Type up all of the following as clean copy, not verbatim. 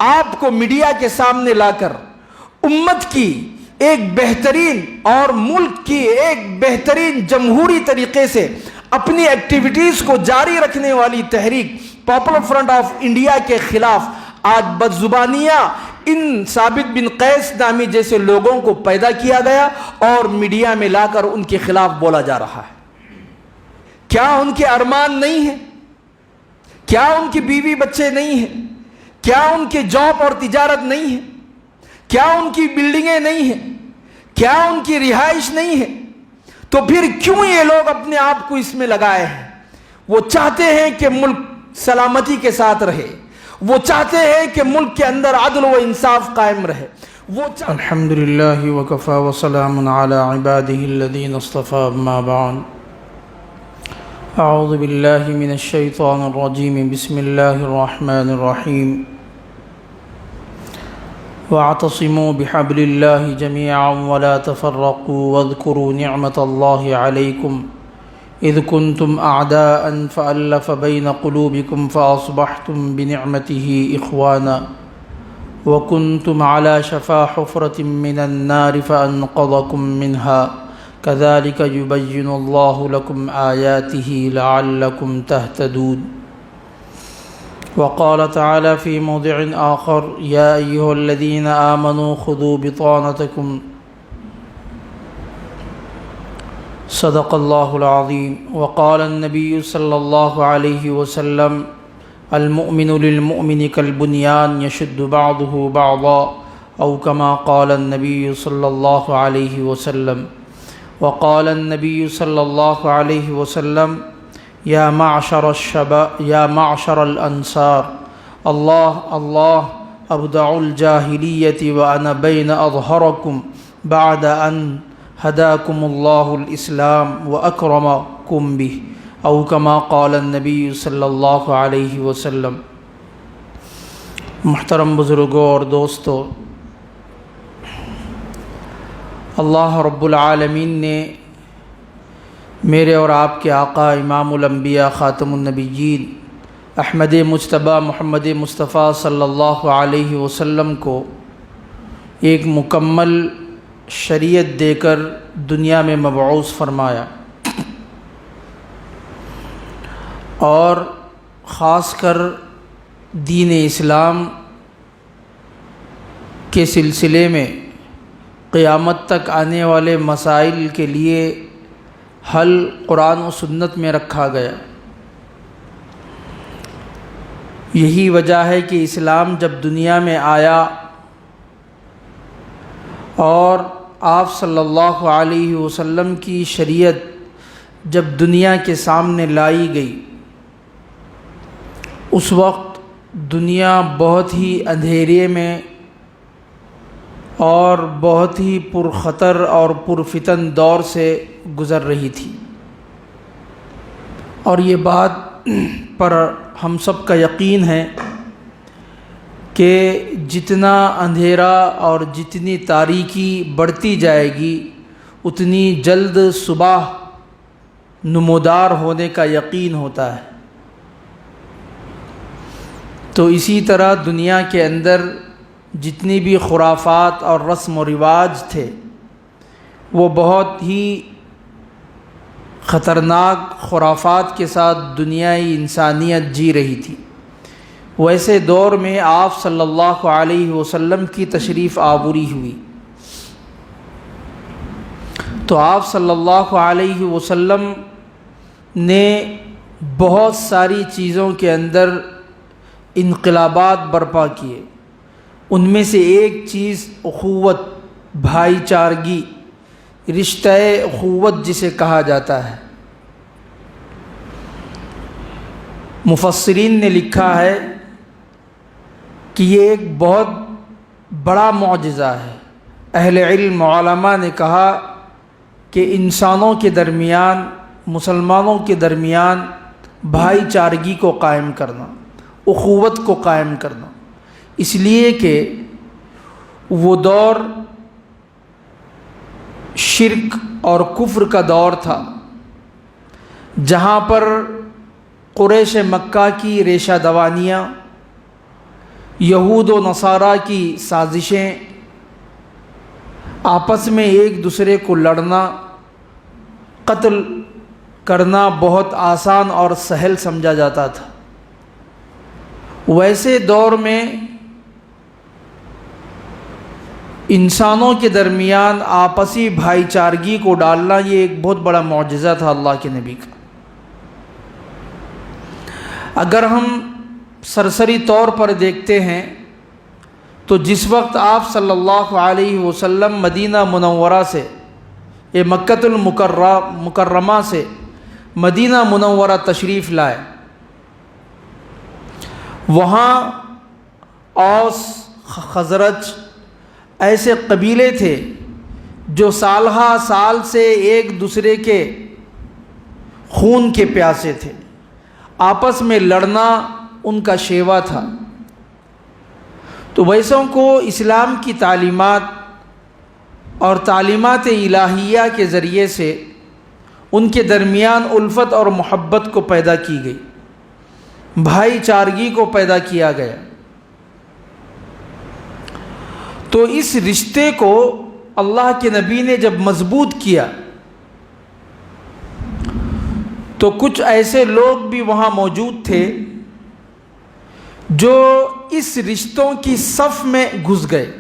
آپ کو میڈیا کے سامنے لا کر امت کی ایک بہترین اور ملک کی ایک بہترین جمہوری طریقے سے اپنی ایکٹیویٹیز کو جاری رکھنے والی تحریک پاپولر فرنٹ آف انڈیا کے خلاف آج بدزبانیاں ان ثابت بن قیس نامی جیسے لوگوں کو پیدا کیا گیا اور میڈیا میں لا کر ان کے خلاف بولا جا رہا ہے۔ کیا ان کے ارمان نہیں ہیں؟ کیا ان کی بیوی بچے نہیں ہیں؟ کیا ان کے جاب اور تجارت نہیں ہے؟ کیا ان کی بلڈنگیں نہیں ہیں؟ کیا ان کی رہائش نہیں ہے؟ تو پھر کیوں یہ لوگ اپنے آپ کو اس میں لگائے ہیں؟ وہ چاہتے ہیں کہ ملک سلامتی کے ساتھ رہے، وہ چاہتے ہیں کہ ملک کے اندر عدل و انصاف قائم رہے۔ الحمدللہ وکفی وسلام علی عبادہ الذین اصطفی، اما بعد، اعوذ باللہ من الشیطان الرجیم، بسم اللہ الرحمن الرحیم، واعتصموا بحبل اللہ جميعا ولا تفرقوا واذكروا نعمة الله عليكم إذ كنتم أعداء فألف بين قلوبكم فأصبحتم بنعمته إخوانا وكنتم على شفا حفرة من النار فأنقذكم منها كذلك يبين الله لكم آياته لعلكم تهتدون. وقال تعالى في موضع آخر: يا أيها الذين آمنوا خذوا بطانتكم. صدق الله العظيم. وقال النبي صلى الله عليه وسلم: المؤمن للمؤمن كالبنيان يشد بعضه بعضا، أو كما قال النبي صلى الله عليه وسلم. وقال النبي صلى الله عليه وسلم: يا معشر الشباب، يا معشر الأنصار، الله الله أبدع الجاهلية وأنا بين أظهركم بعد أن هداكم الله الإسلام وأكرمكم به، أو كما قال النبي صلی اللہ علیہ وسلم. محترم بزرگوں اور دوستو، اللہ رب العالمین نے میرے اور آپ کے آقا امام الانبیاء خاتم النبیین احمد مجتبیٰ محمد مصطفیٰ صلی اللہ علیہ وسلم کو ایک مکمل شریعت دے کر دنیا میں مبعوث فرمایا، اور خاص کر دین اسلام کے سلسلے میں قیامت تک آنے والے مسائل کے لیے حل قرآن و سنت میں رکھا گیا۔ یہی وجہ ہے کہ اسلام جب دنیا میں آیا اور آپ صلی اللہ علیہ وسلم کی شریعت جب دنیا کے سامنے لائی گئی، اس وقت دنیا بہت ہی اندھیرے میں اور بہت ہی پرخطر اور پرفتن دور سے گزر رہی تھی، اور یہ بات پر ہم سب کا یقین ہے کہ جتنا اندھیرا اور جتنی تاریکی بڑھتی جائے گی، اتنی جلد صبح نمودار ہونے کا یقین ہوتا ہے۔ تو اسی طرح دنیا کے اندر جتنی بھی خرافات اور رسم و رواج تھے، وہ بہت ہی خطرناک خرافات کے ساتھ دنیائی انسانیت جی رہی تھی۔ ویسے دور میں آپ صلی اللہ علیہ وسلم کی تشریف آوری ہوئی، تو آپ صلی اللہ علیہ وسلم نے بہت ساری چیزوں کے اندر انقلابات برپا کیے۔ ان میں سے ایک چیز اخوت، بھائی چارگی، رشتہ اخوت جسے کہا جاتا ہے۔ مفسرین نے لکھا ہے کہ یہ ایک بہت بڑا معجزہ ہے۔ اہل علم علماء نے کہا کہ انسانوں کے درمیان، مسلمانوں کے درمیان بھائی چارگی کو قائم کرنا، اخوت کو قائم کرنا، اس لیے کہ وہ دور شرک اور کفر کا دور تھا، جہاں پر قریش مکہ کی ریشہ دوانیاں، یہود و نصارہ کی سازشیں، آپس میں ایک دوسرے کو لڑنا، قتل کرنا بہت آسان اور سہل سمجھا جاتا تھا۔ ویسے دور میں انسانوں کے درمیان آپسی بھائی چارگی کو ڈالنا یہ ایک بہت بڑا معجزہ تھا اللہ کے نبی کا۔ اگر ہم سرسری طور پر دیکھتے ہیں تو جس وقت آپ صلی اللہ علیہ وسلم مدینہ منورہ سے مکۃ المکرمہ سے مدینہ منورہ تشریف لائے، وہاں اوس خزرج ایسے قبیلے تھے جو سالہ سال سے ایک دوسرے کے خون کے پیاسے تھے، آپس میں لڑنا ان کا شیوا تھا۔ تو ویسوں کو اسلام کی تعلیمات اور تعلیمات الہیہ کے ذریعے سے ان کے درمیان الفت اور محبت کو پیدا کی گئی، بھائی چارگی کو پیدا کیا گیا۔ تو اس رشتے کو اللہ کے نبی نے جب مضبوط کیا تو کچھ ایسے لوگ بھی وہاں موجود تھے جو اس رشتوں کی صف میں گھس گئے،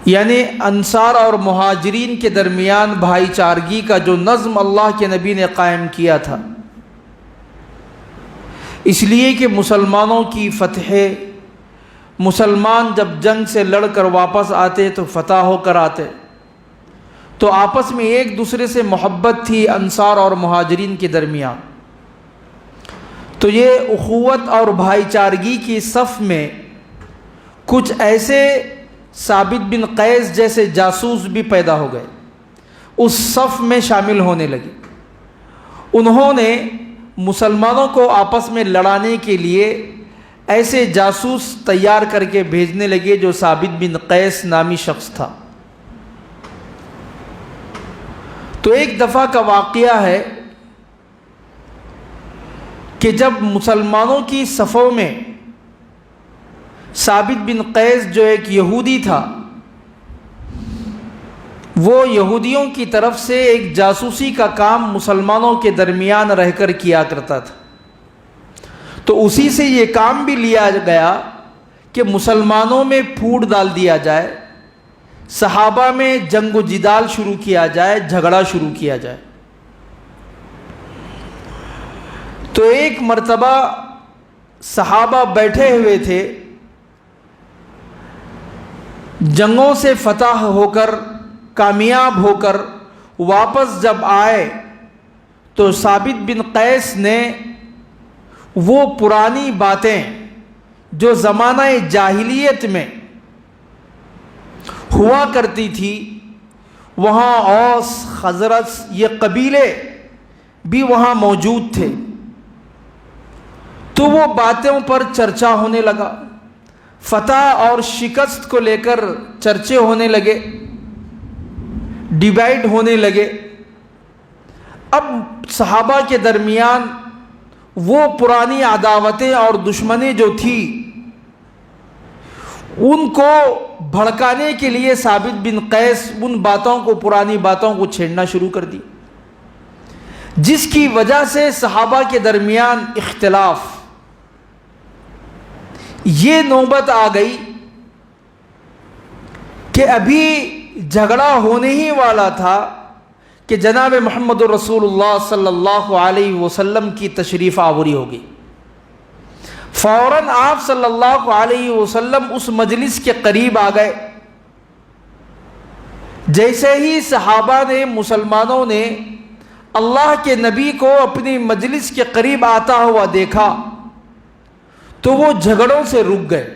یعنی انصار اور مہاجرین کے درمیان بھائی چارگی کا جو نظم اللہ کے نبی نے قائم کیا تھا، اس لیے کہ مسلمانوں کی فتح، مسلمان جب جنگ سے لڑ کر واپس آتے تو فتح ہو کر آتے، تو آپس میں ایک دوسرے سے محبت تھی انصار اور مہاجرین کے درمیان۔ تو یہ اخوت اور بھائی چارگی کی صف میں کچھ ایسے ثابت بن قیس جیسے جاسوس بھی پیدا ہو گئے، اس صف میں شامل ہونے لگے۔ انہوں نے مسلمانوں کو آپس میں لڑانے کے لیے ایسے جاسوس تیار کر کے بھیجنے لگے جو ثابت بن قیس نامی شخص تھا۔ تو ایک دفعہ کا واقعہ ہے کہ جب مسلمانوں کی صفوں میں ثابت بن قیس جو ایک یہودی تھا، وہ یہودیوں کی طرف سے ایک جاسوسی کا کام مسلمانوں کے درمیان رہ کر کیا کرتا تھا، تو اسی سے یہ کام بھی لیا گیا کہ مسلمانوں میں پھوٹ ڈال دیا جائے، صحابہ میں جنگ و جدال شروع کیا جائے، جھگڑا شروع کیا جائے۔ تو ایک مرتبہ صحابہ بیٹھے ہوئے تھے، جنگوں سے فتح ہو کر کامیاب ہو کر واپس جب آئے تو ثابت بن قیس نے وہ پرانی باتیں جو زمانہ جاہلیت میں ہوا کرتی تھی، وہاں اوس خزرج یہ قبیلے بھی وہاں موجود تھے، تو وہ باتوں پر چرچا ہونے لگا، فتح اور شکست کو لے کر چرچے ہونے لگے، ڈیبیٹ ہونے لگے۔ اب صحابہ کے درمیان وہ پرانی عداوتیں اور دشمنی جو تھی، ان کو بھڑکانے کے لیے ثابت بن قیس ان باتوں کو، پرانی باتوں کو چھیڑنا شروع کر دی، جس کی وجہ سے صحابہ کے درمیان اختلاف، یہ نوبت آ گئی کہ ابھی جھگڑا ہونے ہی والا تھا کہ جناب محمد رسول اللہ صلی اللہ علیہ وسلم کی تشریف آوری ہوگی۔ فوراً آپ صلی اللہ علیہ وسلم اس مجلس کے قریب آ گئے۔ جیسے ہی صحابہ نے، مسلمانوں نے اللہ کے نبی کو اپنی مجلس کے قریب آتا ہوا دیکھا تو وہ جھگڑوں سے رک گئے۔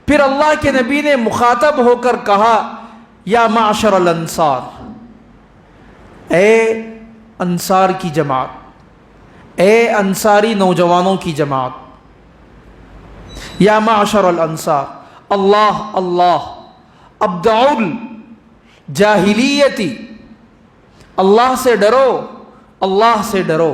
پھر اللہ کے نبی نے مخاطب ہو کر کہا، یا معشر الانصار، اے انصار کی جماعت، اے انصاری نوجوانوں کی جماعت، یا معشر الانصار، اللہ اللہ ابدع الجاہلیتی، اللہ سے ڈرو، اللہ سے ڈرو،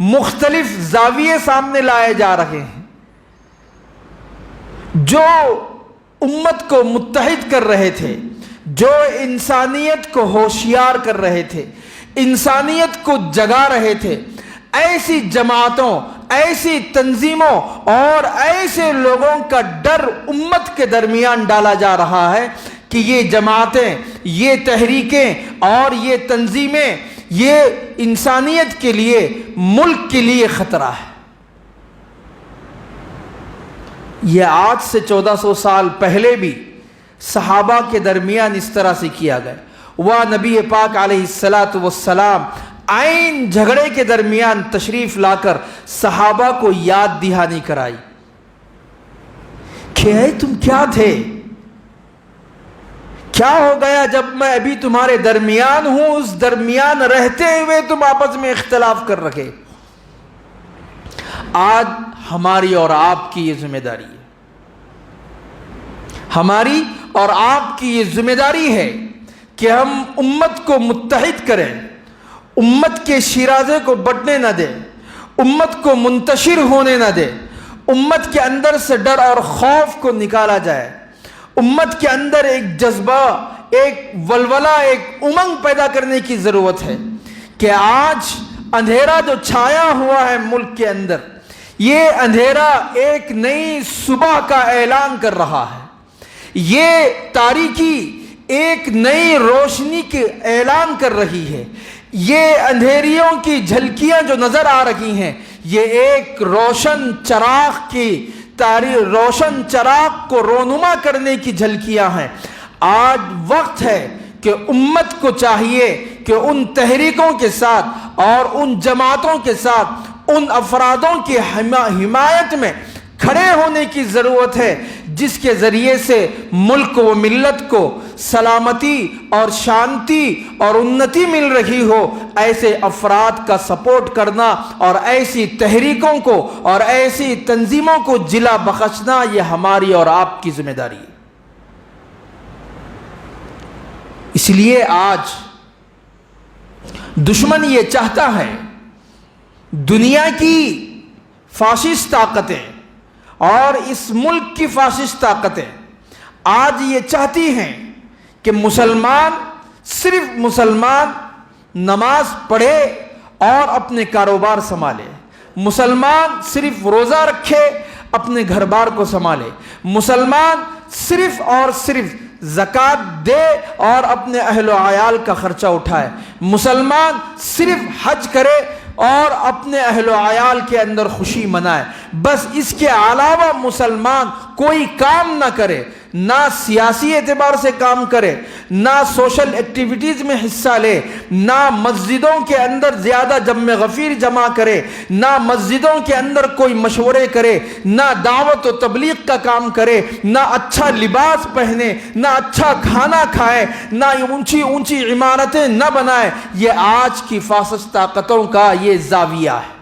مختلف زاویے سامنے لائے جا رہے ہیں جو امت کو متحد کر رہے تھے، جو انسانیت کو ہوشیار کر رہے تھے، انسانیت کو جگا رہے تھے۔ ایسی جماعتوں، ایسی تنظیموں اور ایسے لوگوں کا ڈر امت کے درمیان ڈالا جا رہا ہے کہ یہ جماعتیں، یہ تحریکیں اور یہ تنظیمیں، یہ انسانیت کے لیے، ملک کے لیے خطرہ ہے۔ یہ آج سے 1400 سال پہلے بھی صحابہ کے درمیان اس طرح سے کیا گیا۔ وہ نبی پاک علیہ السلام عین جھگڑے کے درمیان تشریف لا کر صحابہ کو یاد دہانی کرائی کہ اے تم کیا تھے، کیا ہو گیا جب میں ابھی تمہارے درمیان ہوں، اس درمیان رہتے ہوئے تم آپس میں اختلاف کر رکھے۔ آج ہماری اور آپ کی یہ ذمہ داری ہے، ہماری اور آپ کی یہ ذمہ داری ہے کہ ہم امت کو متحد کریں، امت کے شیرازے کو بٹنے نہ دیں، امت کو منتشر ہونے نہ دیں، امت کے اندر سے ڈر اور خوف کو نکالا جائے، امت کے اندر ایک جذبہ، ایک ولولہ، ایک امنگ پیدا کرنے کی ضرورت ہے کہ آج اندھیرا جو چھایا ہوا ہے ملک کے اندر، یہ اندھیرا ایک نئی صبح کا اعلان کر رہا ہے، یہ تاریکی ایک نئی روشنی کے اعلان کر رہی ہے، یہ اندھیریوں کی جھلکیاں جو نظر آ رہی ہیں، یہ ایک روشن چراغ کو رونما کرنے کی جھلکیاں ہیں۔ آج وقت ہے کہ امت کو چاہیے کہ ان تحریکوں کے ساتھ اور ان جماعتوں کے ساتھ، ان افرادوں کی حمایت میں کھڑے ہونے کی ضرورت ہے جس کے ذریعے سے ملک و ملت کو سلامتی اور شانتی اور انتی مل رہی ہو۔ ایسے افراد کا سپورٹ کرنا اور ایسی تحریکوں کو اور ایسی تنظیموں کو جلا بخشنا، یہ ہماری اور آپ کی ذمہ داری ہے۔ اس لیے آج دشمن یہ چاہتا ہے، دنیا کی فاشسٹ طاقتیں اور اس ملک کی فاشسٹ طاقتیں آج یہ چاہتی ہیں کہ صرف مسلمان نماز پڑھے اور اپنے کاروبار سنبھالے، مسلمان صرف روزہ رکھے، اپنے گھر بار کو سنبھالے، مسلمان صرف اور صرف زکوٰۃ دے اور اپنے اہل و عیال کا خرچہ اٹھائے، مسلمان صرف حج کرے اور اپنے اہل و عیال کے اندر خوشی منائے، بس اس کے علاوہ مسلمان کوئی کام نہ کرے، نہ سیاسی اعتبار سے کام کرے، نہ سوشل ایکٹیویٹیز میں حصہ لے، نہ مسجدوں کے اندر زیادہ جم غفیر جمع کرے، نہ مسجدوں کے اندر کوئی مشورے کرے، نہ دعوت و تبلیغ کا کام کرے، نہ اچھا لباس پہنے، نہ اچھا کھانا کھائے، نہ اونچی اونچی عمارتیں نہ بنائے۔ یہ آج کی فاسد طاقتوں کا یہ زاویہ ہے۔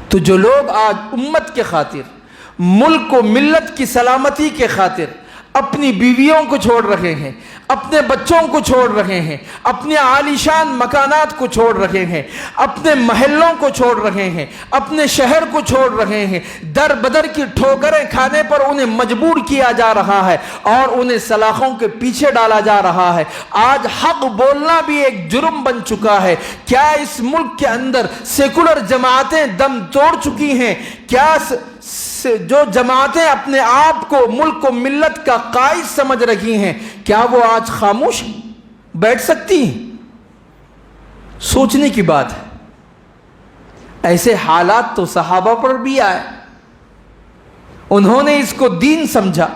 تو جو لوگ آج امت کے خاطر، ملک و ملت کی سلامتی کے خاطر اپنی بیویوں کو چھوڑ رہے ہیں، اپنے بچوں کو چھوڑ رہے ہیں، اپنے عالیشان مکانات کو چھوڑ رہے ہیں، اپنے محلوں کو چھوڑ رہے ہیں، اپنے شہر کو چھوڑ رہے ہیں، در بدر کی ٹھوکریں کھانے پر انہیں مجبور کیا جا رہا ہے اور انہیں سلاخوں کے پیچھے ڈالا جا رہا ہے۔ آج حق بولنا بھی ایک جرم بن چکا ہے۔ کیا اس ملک کے اندر سیکولر جماعتیں دم توڑ چکی ہیں؟ کیا جو جماعتیں اپنے آپ کو ملک و ملت کا قائد سمجھ رہی ہیں، کیا وہ آج خاموش بیٹھ سکتی ہیں؟ سوچنے کی بات ہے۔ ایسے حالات تو صحابہ پر بھی آئے، انہوں نے اس کو دین سمجھا،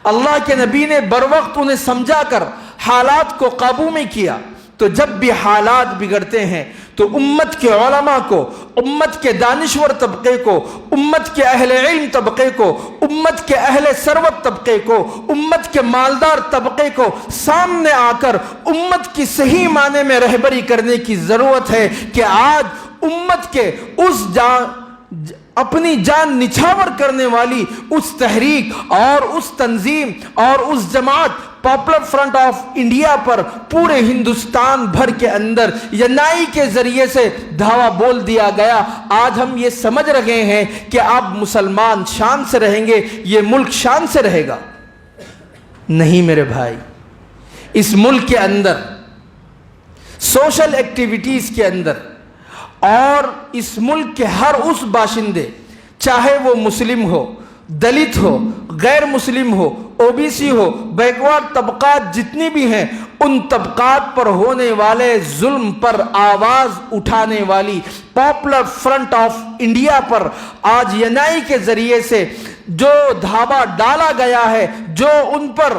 اللہ کے نبی نے بروقت انہیں سمجھا کر حالات کو قابو میں کیا۔ تو جب بھی حالات بگڑتے ہیں تو امت کے علماء کو، امت کے دانشور طبقے کو، امت کے اہل علم طبقے کو، امت کے اہل ثروت طبقے کو، امت کے مالدار طبقے کو سامنے آ کر امت کی صحیح معنی میں رہبری کرنے کی ضرورت ہے کہ آج امت کے اس اپنی جان نچھاور کرنے والی اس تحریک اور اس تنظیم اور اس جماعت پاپولر فرنٹ آف انڈیا پر پورے ہندوستان بھر کے اندر ینائی کے ذریعے سے دھاوا بول دیا گیا. آج ہم یہ سمجھ رہے ہیں کہ اب مسلمان شان سے رہیں گے, یہ ملک شان سے رہے گا. نہیں میرے بھائی, اس ملک کے اندر سوشل ایکٹیویٹیز کے اندر اور اس ملک کے ہر اس باشندے, چاہے وہ مسلم ہو, دلت ہو, غیر مسلم ہو, او بی سی ہو, بیکورڈ طبقات جتنی بھی ہیں, ان طبقات پر ہونے والے ظلم پر آواز اٹھانے والی پاپولر فرنٹ آف انڈیا پر آج ینائی کے ذریعے سے جو دھاوا ڈالا گیا ہے, جو ان پر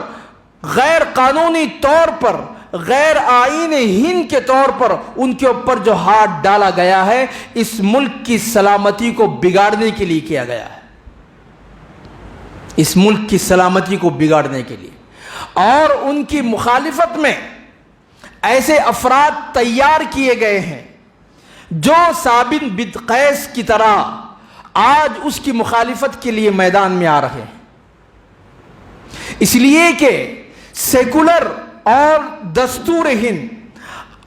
غیر قانونی طور پر, غیر آئین ہند کے طور پر ان کے اوپر جو ہاتھ ڈالا گیا ہے, اس ملک کی سلامتی کو بگاڑنے کے لیے کیا گیا ہے. اس ملک کی سلامتی کو بگاڑنے کے لیے, اور ان کی مخالفت میں ایسے افراد تیار کیے گئے ہیں جو ثابت بن قیس کی طرح آج اس کی مخالفت کے لیے میدان میں آ رہے ہیں. اس لیے کہ سیکولر اور دستور ہند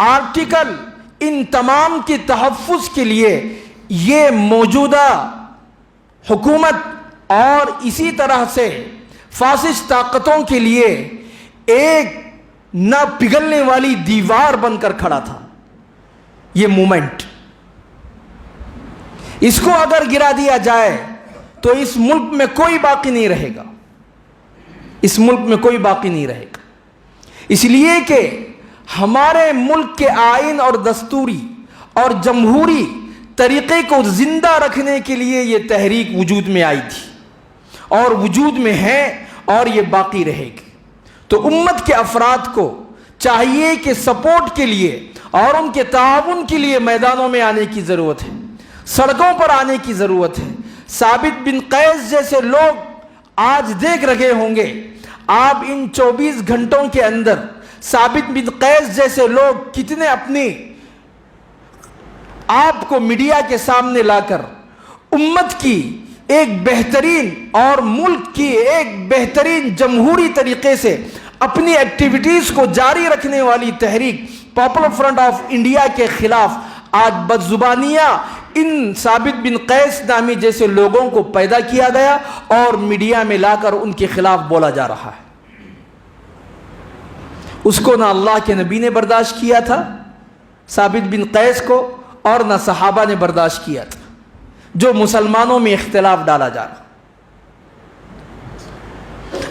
آرٹیکل ان تمام کی تحفظ کے لیے یہ موجودہ حکومت اور اسی طرح سے فاسسٹ طاقتوں کے لیے ایک نہ پگھلنے والی دیوار بن کر کھڑا تھا. یہ مومنٹ, اس کو اگر گرا دیا جائے تو اس ملک میں کوئی باقی نہیں رہے گا, اس ملک میں کوئی باقی نہیں رہے گا. اس لیے کہ ہمارے ملک کے آئین اور دستوری اور جمہوری طریقے کو زندہ رکھنے کے لیے یہ تحریک وجود میں آئی تھی اور وجود میں ہے اور یہ باقی رہے گی. تو امت کے افراد کو چاہیے کہ سپورٹ کے لیے اور ان کے تعاون کے لیے میدانوں میں آنے کی ضرورت ہے, سڑکوں پر آنے کی ضرورت ہے. ثابت بن قیس جیسے لوگ آج دیکھ رہے ہوں گے, آپ ان 24 گھنٹوں کے اندر ثابت بن قیس جیسے لوگ کتنے اپنی آپ کو میڈیا کے سامنے لا کر امت کی ایک بہترین اور ملک کی ایک بہترین جمہوری طریقے سے اپنی ایکٹیویٹیز کو جاری رکھنے والی تحریک پاپولر فرنٹ آف انڈیا کے خلاف آج بدزبانیاں ان ثابت بن قیس نامی جیسے لوگوں کو پیدا کیا گیا اور میڈیا میں لا کر ان کے خلاف بولا جا رہا ہے. اس کو نہ اللہ کے نبی نے برداشت کیا تھا ثابت بن قیس کو, اور نہ صحابہ نے برداشت کیا تھا جو مسلمانوں میں اختلاف ڈالا جا رہا.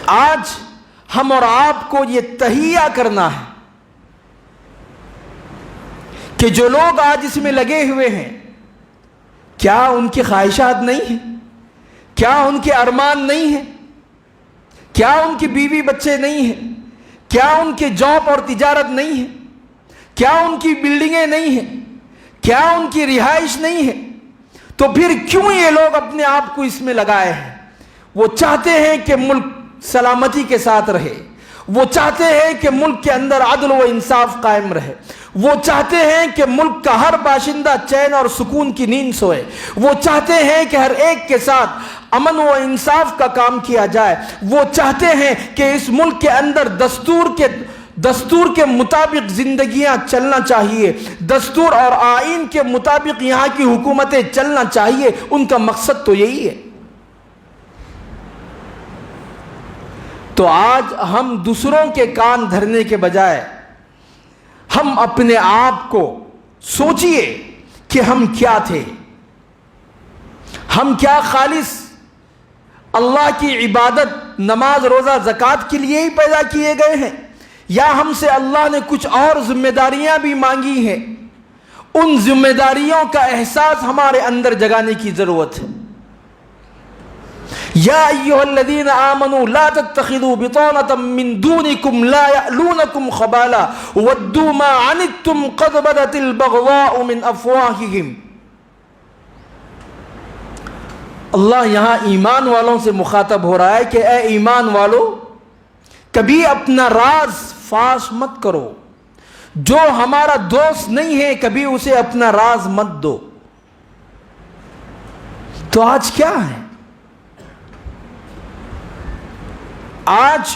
آج ہم اور آپ کو یہ تہیہ کرنا ہے کہ جو لوگ آج اس میں لگے ہوئے ہیں, کیا ان کی خواہشات نہیں ہیں؟ کیا ان کے ارمان نہیں ہیں؟ کیا ان کی بیوی بچے نہیں ہیں؟ کیا ان کے جاب اور تجارت نہیں ہے؟ کیا ان کی بلڈنگیں نہیں ہیں؟ کیا ان کی رہائش نہیں ہے؟ تو پھر کیوں یہ لوگ اپنے آپ کو اس میں لگائے ہیں؟ وہ چاہتے ہیں کہ ملک سلامتی کے ساتھ رہے, وہ چاہتے ہیں کہ ملک کے اندر عدل و انصاف قائم رہے, وہ چاہتے ہیں کہ ملک کا ہر باشندہ چین اور سکون کی نیند سوئے, وہ چاہتے ہیں کہ ہر ایک کے ساتھ امن و انصاف کا کام کیا جائے, وہ چاہتے ہیں کہ اس ملک کے اندر دستور کے مطابق زندگیاں چلنا چاہیے, دستور اور آئین کے مطابق یہاں کی حکومتیں چلنا چاہیے. ان کا مقصد تو یہی ہے. تو آج ہم دوسروں کے کان دھرنے کے بجائے ہم اپنے آپ کو سوچئے کہ ہم کیا تھے, ہم کیا خالص اللہ کی عبادت نماز روزہ زکوٰۃ کے لیے ہی پیدا کیے گئے ہیں, یا ہم سے اللہ نے کچھ اور ذمہ داریاں بھی مانگی ہیں؟ ان ذمہ داریوں کا احساس ہمارے اندر جگانے کی ضرورت ہے. یا ایھا الذین آمنوا لا تتخذوا بطانة من دونکم لا یألونکم خبالا ودوا ما عنتم قد بدت البغضاء من افواہہم. اللہ یہاں ایمان والوں سے مخاطب ہو رہا ہے کہ اے ایمان والو, کبھی اپنا راز فاش مت کرو, جو ہمارا دوست نہیں ہے کبھی اسے اپنا راز مت دو. تو آج کیا ہے؟ آج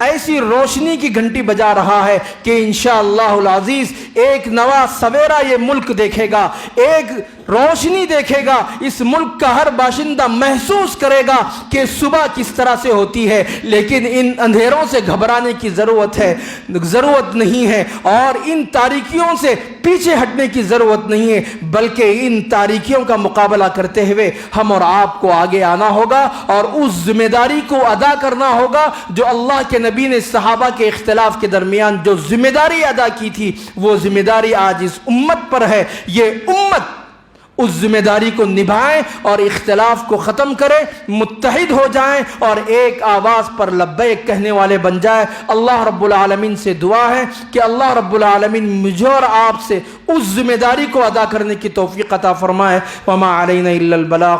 ایسی روشنی کی گھنٹی بجا رہا ہے کہ انشاءاللہ العزیز ایک نوا سویرا یہ ملک دیکھے گا، ایک روشنی دیکھے گا، اس ملک کا ہر باشندہ محسوس کرے گا کہ صبح کس طرح سے ہوتی ہے۔ لیکن ان اندھیروں سے گھبرانے کی ضرورت نہیں ہے، اور ان تاریکیوں سے پیچھے ہٹنے کی ضرورت نہیں ہے، بلکہ ان تاریکیوں کا مقابلہ کرتے ہوئے ہم اور آپ کو آگے آنا ہوگا اور اس ذمہ داری کو ادا کرنا ہوگا جو اللہ کے نبی نے صحابہ کے اختلاف کے درمیان جو ذمہ داری ادا کی تھی، وہ ذمہ داری آج اس امت پر ہے۔ یہ امت اس ذمہ داری کو نبھائیں اور اختلاف کو ختم کریں، متحد ہو جائیں اور ایک آواز پر لبیک کہنے والے بن جائیں۔ اللہ رب العالمین سے دعا ہے کہ اللہ رب العالمین مجھے اور آپ سے اس ذمہ داری کو ادا کرنے کی توفیق عطا فرمائے۔ وما علینا الا البلاغ۔